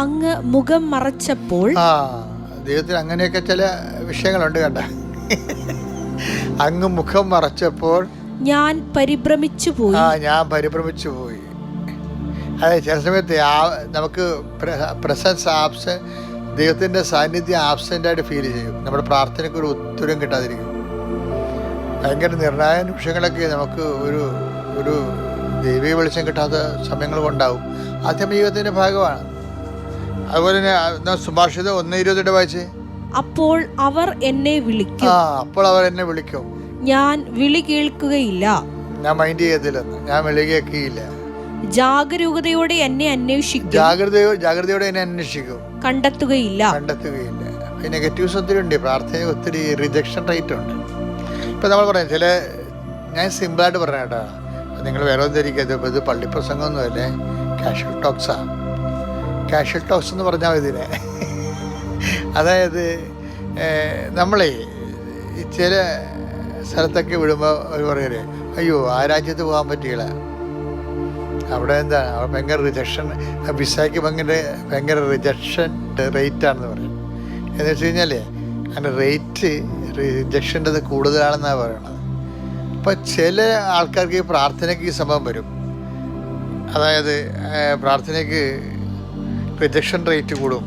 അങ്ങ് മുഖം മറച്ചപ്പോൾ. ദൈവത്തിന് അങ്ങനെയൊക്കെ ചില വിഷയങ്ങളുണ്ട് കേട്ട. അങ്ങ് മുഖം മറച്ചപ്പോൾ ഞാൻ പരിഭ്രമിച്ചു പോയി. ഞാൻ പരിഭ്രമിച്ചു പോയി. അതെ, ചില സമയത്ത് നമുക്ക് പ്രസൻസ് ദൈവത്തിൻ്റെ സാന്നിധ്യം ആബ്സെൻ്റായിട്ട് ഫീൽ ചെയ്യും. നമ്മുടെ പ്രാർത്ഥനയ്ക്ക് ഒരു ഉത്തരം കിട്ടാതിരിക്കും. ഭയങ്കര നിർണായക നിമിഷങ്ങളൊക്കെ നമുക്ക് ഒരു ദൈവീയ വെളിച്ചം കിട്ടാത്ത സമയങ്ങളും ഉണ്ടാവും. ആത്മീയത്തിൻ്റെ ഭാഗമാണ്. അതുപോലെ തന്നെ സുഭാഷിതം 1:20 വായിച്ചേ. അപ്പോൾ അവർ എന്നെ വിളിക്കും. അപ്പോൾ അവർ എന്നെ വിളിക്കും. ഞാൻ വിളി കേൾക്കുകയില്ല. ഞാൻ മൈൻഡ് ചെയ്യത്തില്ലെന്ന്. ഞാൻ വിളി കേൾക്കുകയില്ല. ജാഗരൂകതയോടെ എന്നെ അന്വേഷിക്കും. ജാഗ്രതയോടെ എന്നെ അന്വേഷിക്കും. കണ്ടെത്തുകയില്ല. നെഗറ്റീവ്സ് ഒത്തിരി ഉണ്ട്. പ്രാർത്ഥനയിൽ ഒത്തിരി റിജക്ഷൻ റേറ്റ് ഉണ്ട്. ഇപ്പം നമ്മൾ പറയാം ഞാൻ സിമ്പിളായിട്ട് പറഞ്ഞ കേട്ടോ, നിങ്ങൾ വേറെ ഒന്നും ധരിക്കരുത്. ഇത് പള്ളിപ്രസംഗമൊന്നുമല്ലേ, കാഷ്വൽ ടോക്സാണ്. കാഷ്വൽ ടോക്സ് എന്ന് പറഞ്ഞാൽ ഇതിനെ, അതായത് നമ്മളെ ചില സ്ഥലത്തൊക്കെ വിടുമ്പോൾ അവർ പറയല്ലേ, അയ്യോ ആ രാജ്യത്ത് പോകാൻ പറ്റിയില്ല, അവിടെ എന്താണ്, അവിടെ ഭയങ്കര റിജക്ഷൻ, വിസയ്ക്ക് ഭയങ്കര റിജക്ഷൻ റേറ്റാണെന്ന് പറയും. എന്ന് വെച്ച് കഴിഞ്ഞാൽ അതിൻ്റെ റേറ്റ് റിജക്ഷൻ്റെ കൂടുതലാണെന്നാണ് പറയണത്. അപ്പോൾ ചില ആൾക്കാർക്ക് ഈ പ്രാർത്ഥനയ്ക്ക് ഈ സംഭവം വരും. അതായത് പ്രാർത്ഥനയ്ക്ക് റിജക്ഷൻ റേറ്റ് കൂടും.